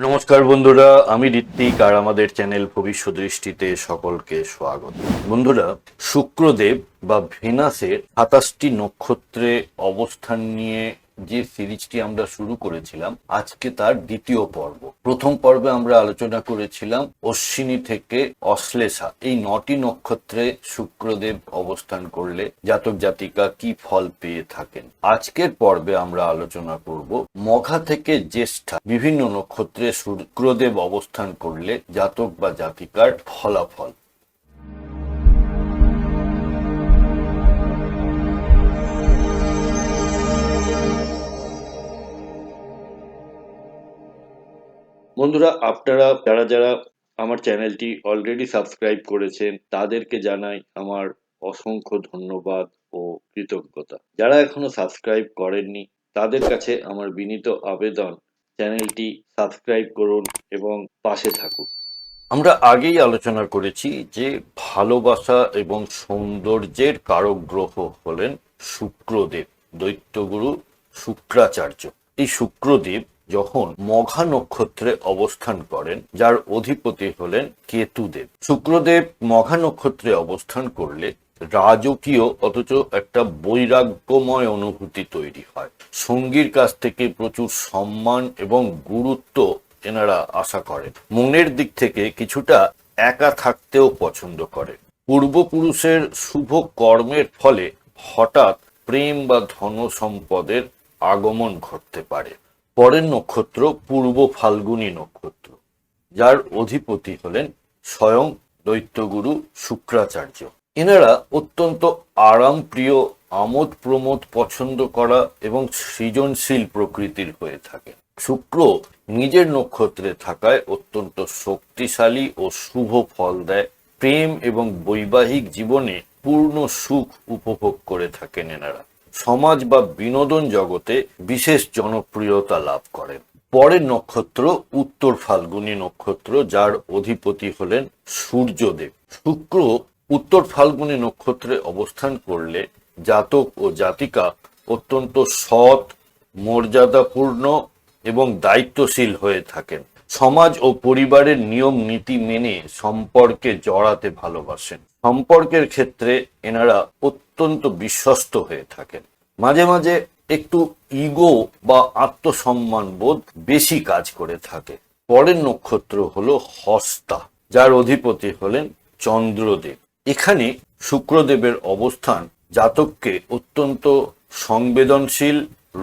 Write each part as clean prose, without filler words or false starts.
নমস্কার বন্ধুরা, আমি ঋত্বিক আর আমাদের চ্যানেল ভবিষ্যৎ দৃষ্টিতে সকলকে স্বাগত। বন্ধুরা, শুক্রদেব বা ভেনাসের 27টি নক্ষত্রে অবস্থান নিয়ে যে সিরিজটি আমরা শুরু করেছিলাম, আজকে তার দ্বিতীয় পর্ব। প্রথম পর্বে আমরা আলোচনা করেছিলাম অশ্বিনী থেকে অশ্লেষা এই 9টি নক্ষত্রে শুক্রদেব অবস্থান করলে জাতক জাতিকা কি ফল পেয়ে থাকেন। আজকের পর্বে আমরা আলোচনা করব মঘা থেকে জ্যেষ্ঠা বিভিন্ন নক্ষত্রে শুক্রদেব অবস্থান করলে জাতক বা জাতিকার ফলাফল। বন্ধুরা, আপনারা যারা যারা আমার চ্যানেলটি অলরেডি সাবস্ক্রাইব করেছেন তাদেরকে জানাই আমার অসংখ্য ধন্যবাদ ও কৃতজ্ঞতা। যারা এখনো সাবস্ক্রাইব করেননি তাদের কাছে আমার বিনীত আবেদন, চ্যানেলটি সাবস্ক্রাইব করুন এবং পাশে থাকুন। আমরা আগেই আলোচনা করেছি যে ভালোবাসা এবং সৌন্দর্যের কারক গ্রহ হলেন শুক্রদেব, দৈত্যগুরু শুক্রাচার্য। এই শুক্রদেব যখন মঘা নক্ষত্রে অবস্থান করেন, যার অধিপতি হলেন কেতুদেব। শুক্রদেব মঘা নক্ষত্রে অবস্থান করলে রাজকীয় অথচ একটা বৈরাগ্যময় অনুভূতি তৈরি হয়। সঙ্গীর কাছ থেকে প্রচুর সম্মান এবং গুরুত্ব এনারা আশা করেন। মনের দিক থেকে কিছুটা একা থাকতেও পছন্দ করে। পূর্বপুরুষের শুভ কর্মের ফলে হঠাৎ প্রেম বা ধন সম্পদের আগমন ঘটতে পারে। পরের নক্ষত্র পূর্ব ফাল্গুনী নক্ষত্র, যার অধিপতি হলেন স্বয়ং দৈত্যগুরু শুক্রাচার্য। এনারা অত্যন্ত আরামপ্রিয়, আমোদ প্রমোদ পছন্দ করা এবং সৃজনশীল প্রকৃতির হয়ে থাকে। শুক্র নিজের নক্ষত্রে থাকায় অত্যন্ত শক্তিশালী ও শুভ ফল দেয়। প্রেম এবং বৈবাহিক জীবনে পূর্ণ সুখ উপভোগ করে থাকেন এনারা। সমাজ বা বিনোদন জগতে বিশেষ জনপ্রিয়তা লাভ করেন। পরের নক্ষত্র উত্তর ফাল্গুনী নক্ষত্র, যার অধিপতি হলেন সূর্যদেব। শুক্র উত্তর ফাল্গুনী নক্ষত্রে অবস্থান করলে জাতক ও জাতিকা অত্যন্ত সৎ, মর্যাদাপূর্ণ এবং দায়িত্বশীল হয়ে থাকেন। সমাজ ও পরিবারের নিয়ম নীতি মেনে সম্পর্কে জড়াতে ভালোবাসেন। সম্পর্কের ক্ষেত্রে এনারা অত্যন্ত বিশ্বস্ত হয়ে থাকেন। মাঝে মাঝে একটু ইগো বা আত্মসম্মান বোধ বেশি কাজ করে থাকে। পরের নক্ষত্র হলো হস্তা, যার অধিপতি হলেন চন্দ্রদেব। এখানে শুক্রদেবের অবস্থান জাতককে অত্যন্ত সংবেদনশীল,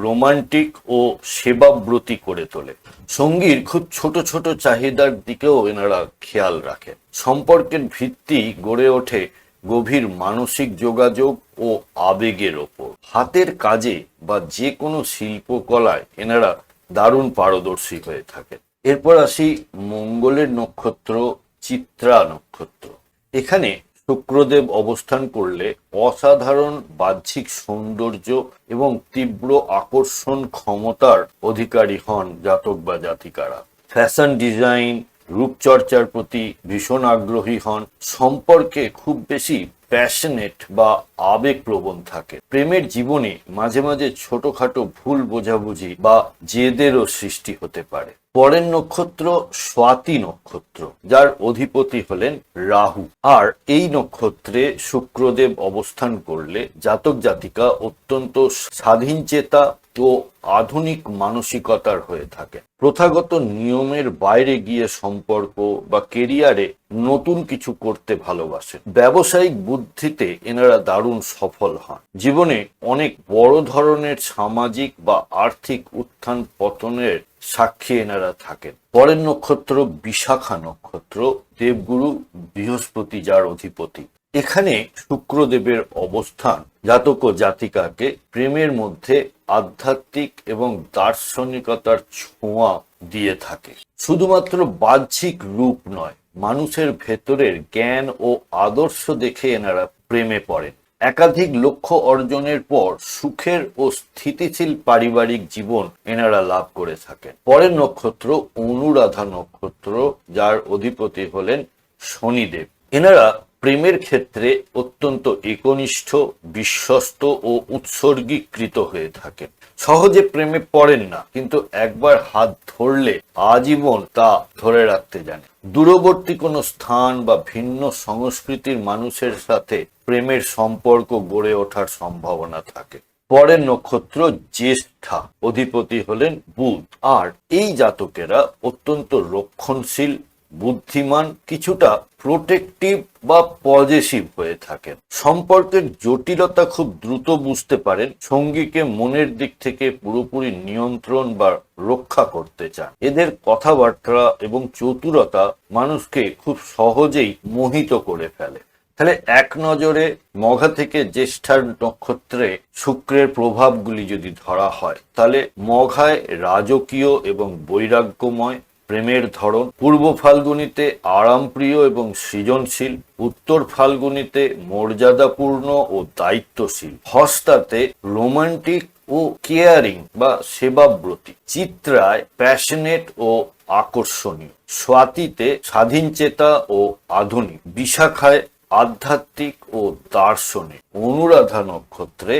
রোমান্টিক ও সেবাব্রতী করে তোলে। সঙ্গীর খুব ছোট ছোট চাহিদার দিকেও এনারা খেয়াল রাখেন। সম্পর্কের ভিত্তি গড়ে ওঠে গভীর মানসিক যোগাযোগ ও আবেগের ওপর। হাতের কাজে বা যে কোনো শিল্পকলায় এনারা দারুণ পারদর্শী হয়ে থাকেন। এরপর আসি মঙ্গলের নক্ষত্র চিত্রা নক্ষত্র। এখানে শুক্রদেব অবস্থান করলে অসাধারণ বাহ্যিক সৌন্দর্য এবং তীব্র আকর্ষণ ক্ষমতার অধিকারী হন জাতক বা জাতিকারা। ফ্যাশন ডিজাইন, রূপচর্চার প্রতি ভীষণ আগ্রহী হন। সম্পর্কে খুব বেশি প্যাশনেট বা আবেগপ্রবণ থাকে। প্রেমের জীবনে মাঝে মাঝে ছোটখাটো ভুল বোঝাবুঝি বা জেদেরও সৃষ্টি হতে পারে। পরের নক্ষত্র স্বাতী নক্ষত্র, যার অধিপতি হলেন রাহু। আর এই নক্ষত্রে শুক্রদেব অবস্থান করলে জাতক জাতিকা অত্যন্ত স্বাধীনচেতা ও আধুনিক মানসিকতার হয়ে থাকে। প্রথাগত নিয়মের বাইরে গিয়ে সম্পর্ক বা কেরিয়ারে নতুন কিছু করতে ভালোবাসেন। ব্যবসায়িক বুদ্ধিতে এনারা দারুণ সফল হন। জীবনে অনেক বড় ধরনের সামাজিক বা আর্থিক উত্থান পতনের সাক্ষী এনারা থাকেন। পরের নক্ষত্র বিশাখা নক্ষত্র, দেবগুরু বৃহস্পতি যার অধিপতি। এখানে শুক্রদেবের অবস্থান জাতক ও জাতিকাকে প্রেমের মধ্যে আধ্যাত্মিক এবং দার্শনিকতার ছোঁয়া দিয়ে থাকে। শুধুমাত্র বাহ্যিক রূপ নয়, মানুষের ভেতরের জ্ঞান ও আদর্শ দেখে এনারা প্রেমে পড়েন। একাধিক লক্ষ্য অর্জনের পর সুখের ও স্থিতিশীল পারিবারিক জীবন এনারা লাভ করে থাকেন। পরের নক্ষত্র অনুরাধা নক্ষত্র, যার অধিপতি হলেন শনিদেব। এনারা প্রেমের ক্ষেত্রে অত্যন্ত একনিষ্ঠ, বিশ্বস্ত ও উৎসর্গীকৃত হয়ে থাকেন। সহজে প্রেমে পড়েন না, কিন্তু একবার হাত ধরলে আজীবন তা ধরে রাখতে জানেন। দূরবর্তী কোনো স্থান বা ভিন্ন সংস্কৃতির মানুষের সাথে প্রেমের সম্পর্ক গড়ে ওঠার সম্ভাবনা থাকে। পরের নক্ষত্র জ্যেষ্ঠা, অধিপতি হলেন বুধ। আর এই জাতকেরা অত্যন্ত রক্ষণশীল, বুদ্ধিমান, কিছুটা প্রোটেক্টিভ বা পজেসিভ হয়ে থাকেন। সম্পর্কের জটিলতা খুব দ্রুত বুঝতে পারেন, সঙ্গীকে মনের দিক থেকে পুরোপুরি নিয়ন্ত্রণ বা রক্ষা করতে চান। এদের কথাবার্তা এবং চতুরতা মানুষকে খুব সহজেই মোহিত করে ফেলে। তাহলে এক নজরে মঘা থেকে জ্যেষ্ঠার নক্ষত্রে শুক্রের প্রভাবগুলি যদি ধরা হয়, তাহলে মঘায় রাজকীয় এবং বৈরাগ্যময় প্রেমের ধরন, পূর্ব ফাল্গুনিতে আরামপ্রিয় এবং সৃজনশীল, উত্তর ফাল্গুনিতে মর্যাদাপূর্ণ ও দায়িত্বশীল, হস্তাতে রোমান্টিক ও কেয়ারিং বা সেবাব্রতী, চিত্রায় প্যাশনেট ও আকর্ষণীয়, স্বাতীতে স্বাধীনচেতা ও আধুনিক, বিশাখায় আধ্যাত্মিক ও দার্শনিক, অনুরাধা নক্ষত্রে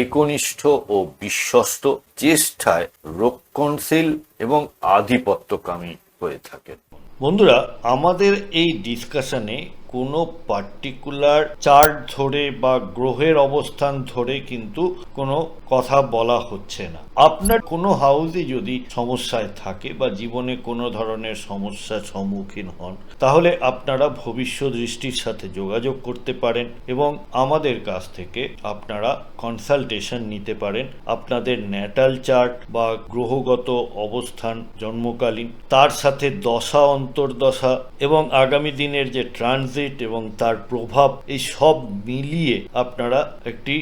একনিষ্ঠ ও বিশ্বস্ত, জ্যেষ্ঠায় রক্ষণশীল এবং আধিপত্যকামী হয়ে থাকেন। বন্ধুরা, আমাদের এই ডিসকাশনে কোনো পার্টিকুলার চার্ট ধরে বা গ্রহের অবস্থান ধরে কিন্তু কোনো কথা বলা হচ্ছে না। আপনার কোনো হাউসে যদি সমস্যায় থাকে বা জীবনে কোনো ধরনের সমস্যার সম্মুখীন হন, তাহলে আপনারা ভবিষ্যৎ দৃষ্টির সাথে যোগাযোগ করতে পারেন এবং আমাদের কাছ থেকে আপনারা কনসালটেশন নিতে পারেন। আপনাদের ন্যাটাল চার্ট বা গ্রহগত অবস্থান জন্মকালীন, তার সাথে দশা অন্তর্দশা এবং আগামী দিনের যে ট্রানজিট এবং তার প্রভাব, এই সব মিলিয়ে আপনারা একটি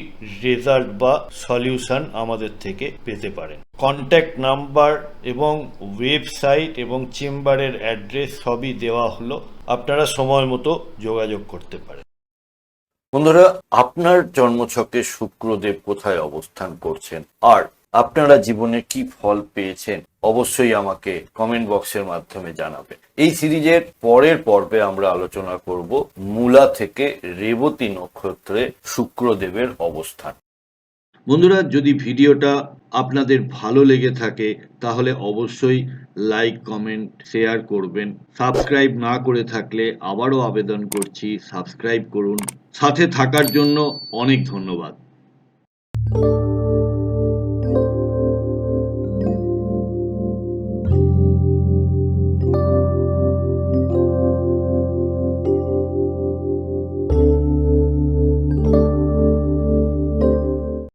রেজাল্ট বা সলিউশন আমাদের থেকে পেতে পারেন। কন্ট্যাক্ট নাম্বার এবং ওয়েবসাইট এবং চেম্বারের অ্যাড্রেস সবই দেওয়া হলো, আপনারা সময় মতো যোগাযোগ করতে পারেন। বন্ধুরা, আপনার জন্মছকে শুক্রদেব কোথায় অবস্থান করছেন আর আপনারা জীবনে কি ফল পেয়েছেন, অবশ্যই আমাকে কমেন্ট বক্সের মাধ্যমে জানাবেন। এই সিরিজের পরের পর্বে আমরা আলোচনা করব মূলা থেকে রেবতী নক্ষত্রে শুক্রদেবের অবস্থান। বন্ধুরা, যদি ভিডিওটা আপনাদের ভালো লেগে থাকে তাহলে অবশ্যই লাইক, কমেন্ট, শেয়ার করবেন। সাবস্ক্রাইব না করে থাকলে আবারও আবেদন করছি, সাবস্ক্রাইব করুন। সাথে থাকার জন্য অনেক ধন্যবাদ।